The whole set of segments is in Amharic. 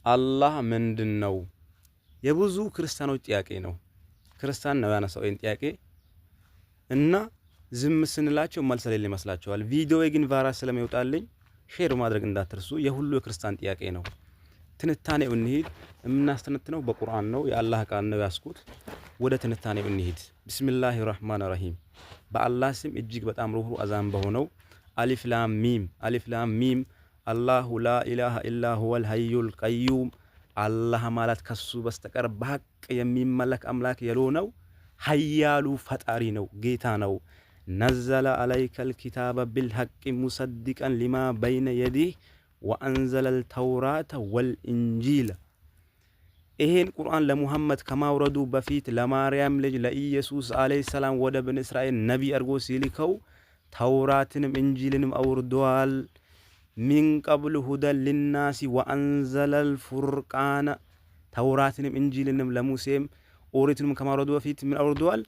አላህ ምንድነው? የብዙ ክርስቲያኖች ጥያቄ ነው። ክርስቲያን ነው ያነሳው ይሄን ጥያቄ እና ዝም ስንላቸው መልስ ላይ ይመስላቸዋል። ቪዲዮ ግን ቫይራል ስለሚወጣልኝ ሼር ማድረግ እንዳትርሱ። የሁሉ የክርስቲያን ጥያቄ ነው። ትንታኔው እንሂድ። የምናስተነትነው በቁርአን ነው። የአላህ ቃል ነው ያስኩት። ወደ ትንታኔው እንሂድ። ቢስሚላሂር ረህማኒር ረሂም። በአላህ ስም እጅግ በጣም ሩህሩህ አዛን በሆነው አሊፍ ላም ሚም። አሊፍ ላም ሚም። አላሁ ላ ኢላሃ ኢላ ሁወል ሐዩል ቀዩም። አላህ ማለት ከሱ በስተቀር በሐቅ የሚመለክ አምላክ የሆነው ሀያሉ ፈጣሪ ነው፣ ጌታ ነው። ነዘለ አለይከል ኪታበ ቢልሐቅ ሙሰዲቀን ሊማ በይነ የዲህ ወአንዘለል ተውራተ ወልኢንጂል። ይሄን ቁርአን ለሙሐመድ ከማውረዱ በፊት ለማርያም ልጅ ለኢየሱስ አለይሂ ሰላም ወደ በኒ እስራኤል ነቢ አድርጎ ሲልከው ተውራትንም እንጂልንም አውርዷል። ሚን ቀብል ሁደን ሊናሲ ወአንዘለል ፉርቃነ። ተውራትንም እንጂልንም ለሙሴም ኦሪትንም ከማውረዱ በፊት ምን አውርዷል?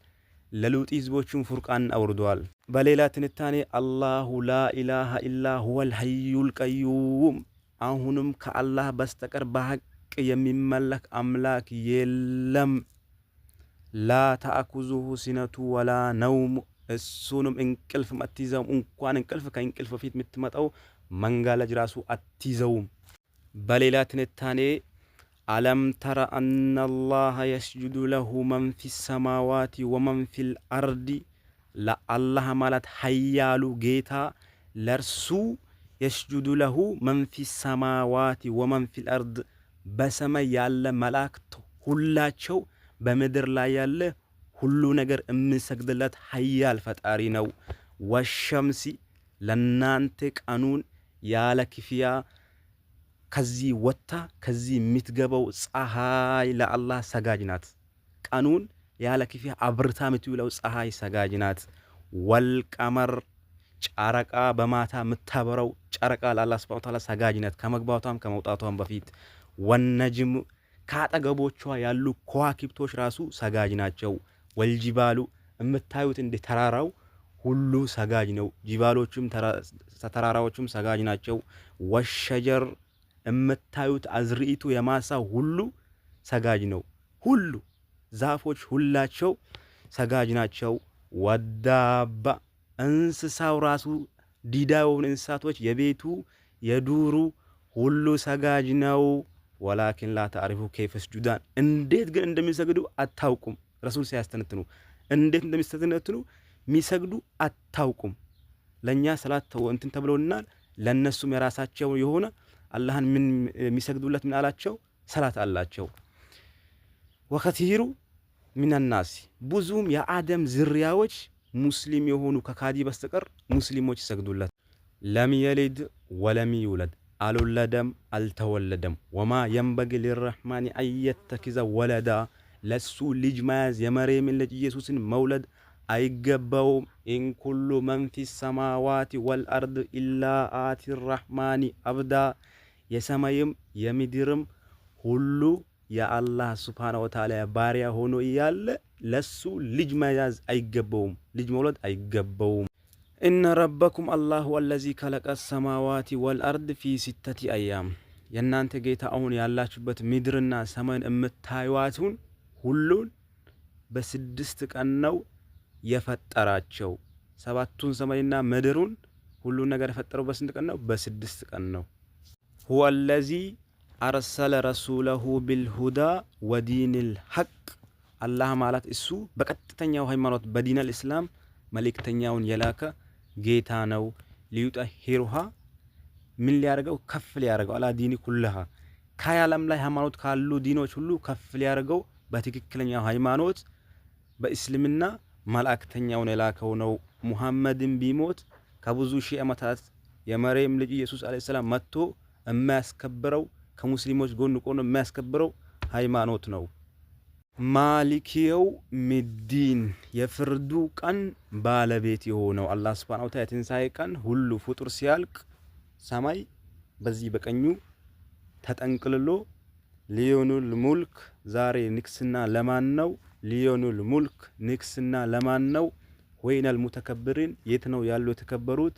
ለሉጥ ህዝቦቹም ፉርቃን አውርዷል። በሌላ ትንታኔ አላሁ ላ ኢላሃ ኢላ ሁወል ሐዩል ቀዩም። አሁንም ከአላህ በስተቀር በሐቅ የሚመለክ አምላክ የለም። ላ ተአኩዙሁ ሲነቱ ወላ ነውም። እሱንም እንቅልፍ አትይዘውም። እንኳን እንቅልፍ ከእንቅልፍ በፊት የምትመጣው መንጋለጅ ራሱ አትይዘውም። በሌላ ትንታኔ አለም ተረ አነላህ የስጁዱ ለሁ መን ፊ ሰማዋቲ ወመን ፊል አርዲ። ለአላህ ማለት ሀያሉ ጌታ ለእርሱ የስጁዱ ለሁ መን ፊ ሰማዋቲ ወመን ፊል አርድ። በሰማይ ያለ መላእክት ሁላቸው በምድር ላይ ያለ ሁሉ ነገር የሚሰግድለት ሀያል ፈጣሪ ነው። ወሸምሲ ለናንተ ቀኑን ያለ ክፍያ ከዚህ ወጥታ ከዚህ የምትገባው ፀሐይ ለአላህ ሰጋጅ ናት። ቀኑን ያለ ክፍያ አብርታ የምትውለው ፀሐይ ሰጋጅ ናት። ወልቀመር ጨረቃ በማታ የምታበረው ጨረቃ ለአላህ ሱብሓነሁ ወተዓላ ሰጋጅ ናት ከመግባቷም ከመውጣቷም በፊት። ወነጅም ከአጠገቦቿ ያሉ ከዋክብቶች ራሱ ሰጋጅ ናቸው። ወልጂባሉ የምታዩት እንደ ተራራው ሁሉ ሰጋጅ ነው። ጂባሎቹም ተራራዎቹም ሰጋጅ ናቸው። ወሸጀር የምታዩት አዝርኢቱ የማሳ ሁሉ ሰጋጅ ነው። ሁሉ ዛፎች ሁላቸው ሰጋጅ ናቸው። ወዳባ እንስሳው ራሱ ዲዳ የሆኑ እንስሳቶች የቤቱ የዱሩ ሁሉ ሰጋጅ ነው። ወላኪን ላ ተዕሪፉ ከይፈ ስጁዳን። እንዴት ግን እንደሚሰግዱ አታውቁም። ረሱል ሲያስተነትኑ እንዴት እንደሚስተነትኑ የሚሰግዱ አታውቁም። ለኛ ሰላት እንትን ተብሎናል። ለነሱም የራሳቸው የሆነ አላህን ምን የሚሰግዱለት ምን አላቸው? ሰላት አላቸው። ወከቲሩ ሚነናሲ ብዙም የአደም ዝርያዎች ሙስሊም የሆኑ ከካዲ በስተቀር ሙስሊሞች ይሰግዱለት። ለም የሊድ ወለም ይውለድ፣ አልወለደም አልተወለደም። ወማ የንበግ ሊረሕማኒ አየተኪዘ ወለዳ፣ ለሱ ልጅ መያዝ የመርየምን ልጅ ኢየሱስን መውለድ አይገባውም። ኢን ኩሉ መን ፊ ሰማዋቲ ወልአርድ ኢላ አቲ ረሕማኒ አብዳ። የሰማይም የምድርም ሁሉ የአላህ ሱብሓነሁ ወተዓላ ባሪያ ሆኖ እያለ ለሱ ልጅ መያዝ አይገባውም፣ ልጅ መውለድ አይገባውም። እነ ረበኩም አላሁ አለዚ ከለቀ ሰማዋቲ ወልአርድ ፊ ሲተቲ አያም። የእናንተ ጌታ አሁን ያላችሁበት ምድርና ሰማይን የምታዩዋቱን ሁሉን በ6 ቀን ነው የፈጠራቸው። 7ቱን ሰማይና ምድሩን ሁሉን ነገር የፈጠረው በስንት ቀን ነው? በ6 ቀን ነው። ሁወ አለዚ አርሰለ ረሱለሁ ቢልሁዳ ወዲኒል ሐቅ። አላህ ማለት እሱ በቀጥተኛው ሃይማኖት በዲነል እስላም መልእክተኛውን የላከ ጌታ ነው። ሊዩጠሂሩሃ ምን ሊያደርገው? ከፍ ሊያደርገው አላ ዲኒ ኩልሃ፣ ከዓለም ላይ ሃይማኖት ካሉ ዲኖች ሁሉ ከፍ ሊያደርገው በትክክለኛው ሃይማኖት በእስልምና መልእክተኛውን የላከው ነው። ሙሐመድን ቢሞት ከብዙ ሺህ ዓመታት የመርየም ልጅ ኢየሱስ አለይሂ ሰላም መጥቶ የሚያስከብረው ከሙስሊሞች ጎን ቆኖ የሚያስከብረው ሃይማኖት ነው። ማሊኪየው ሚዲን የፍርዱ ቀን ባለቤት የሆነው አላህ ሱብሓነሁ ወተዓላ የትንሣኤ ቀን ሁሉ ፍጡር ሲያልቅ ሰማይ በዚህ በቀኙ ተጠንቅልሎ ሊዮኑል ሙልክ ዛሬ ንክስና ለማን ነው? ሊዮኑል ሙልክ ንክስና ለማን ነው? ወይነል ሙተከብሪን የት ነው ያሉ የተከበሩት?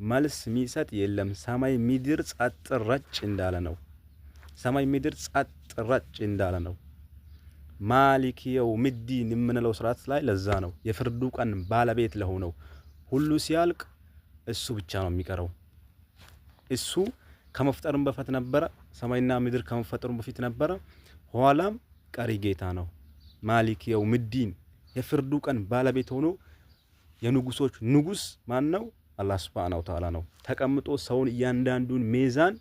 መልስ ሚሰጥ የለም። ሰማይ ሚድር ጸጥ ረጭ እንዳለ ነው። ሰማይ ምድር ጸጥ ረጭ እንዳለ ነው። ማሊክ የውሚዲን የምንለው ስርዓት ላይ ለዛ ነው የፍርዱ ቀን ባለቤት ለሆነው ሁሉ ሲያልቅ እሱ ብቻ ነው የሚቀረው። እሱ ከመፍጠሩም በፊት ነበረ፣ ሰማይና ምድር ከመፈጠሩም በፊት ነበረ፣ ኋላም ቀሪ ጌታ ነው። ማሊክ የውሚዲን የፍርዱ ቀን ባለቤት ሆኖ የንጉሶች ንጉስ ማን ነው? አላህ ሱብሓነሁ ወተዓላ ነው። ተቀምጦ ሰውን እያንዳንዱን ሚዛን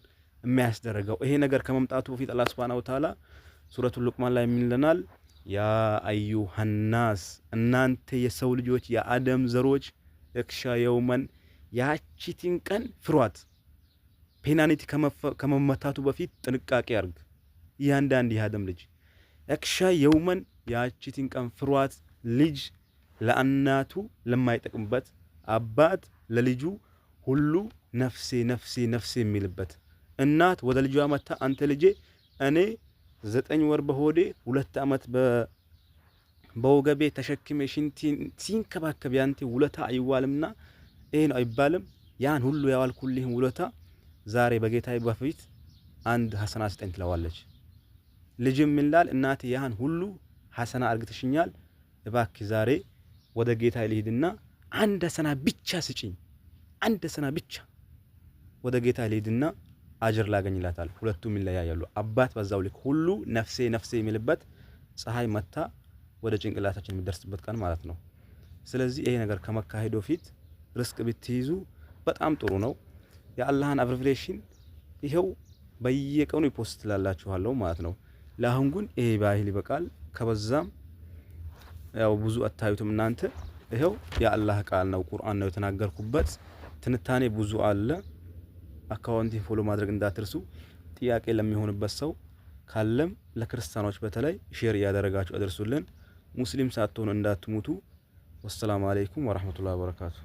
የሚያስደርገው ይሄ ነገር ከመምጣቱ በፊት አላህ ሱብሓነሁ ወተዓላ ሱረቱል ሉቅማን ላይ የሚለናል ያ አዩሃናስ እናንተ የሰው ልጆች የአደም ዘሮች እክሻ የውመን ያቺትን ቀን ፍሯት። ፔናልቲ ከመመታቱ በፊት ጥንቃቄ አርግ። እያንዳንዱ የአደም ልጅ እክሻ የውመን ያቺትን ቀን ፍሯት። ልጅ ለእናቱ ለማይጠቅምበት፣ አባት ለልጁ ሁሉ ነፍሴ ነፍሴ ነፍሴ የሚልበት፣ እናት ወደ ልጇ መታ አንተ ልጄ እኔ 9 ወር በሆዴ 2 አመት በወገቤ ተሸክሜ ሽንቲን ሲንከባከብ ያንተ ውለታ አይዋልምና ይሄ ነው አይባልም። ያን ሁሉ ያዋልኩልህ ውለታ ዛሬ በጌታዬ በፊት አንድ ሐሰና ስጠኝ ትለዋለች። ልጅም ምንላል እናቴ ያን ሁሉ ሐሰና አርግተሽኛል፣ እባክህ ዛሬ ወደ ጌታዬ ልሂድና አንድ ሐሰና ብቻ ስጪኝ፣ አንድ ሐሰና ብቻ ወደ ጌታዬ ልሂድና አጅር ላገኝላታል። ሁለቱም ይለያያሉ። አባት በዛው ልክ ሁሉ ነፍሴ ነፍሴ የሚልበት ፀሐይ መታ ወደ ጭንቅላታችን የሚደርስበት ቀን ማለት ነው። ስለዚህ ይሄ ነገር ከመካሄዱ በፊት ርስቅ ብትይዙ በጣም ጥሩ ነው። የአላህን አብሪቪዬሽን ይሄው በየቀኑ ይፖስት ላላችኋለሁ ማለት ነው። ለአሁን ግን ይሄ ባህል ይበቃል። ከበዛም ያው ብዙ አታዩትም እናንተ። ይሄው የአላህ ቃል ነው፣ ቁርአን ነው የተናገርኩበት። ትንታኔ ብዙ አለ። አካውንት ፎሎ ማድረግ እንዳትርሱ። ጥያቄ ለሚሆንበት ሰው ካለም ለክርስቲያኖች በተለይ ሼር ያደረጋችሁ አድርሱልን። ሙስሊም ሳትሆኑ እንዳትሞቱ። ወሰላሙ አለይኩም ወራህመቱላሂ ወበረካቱ።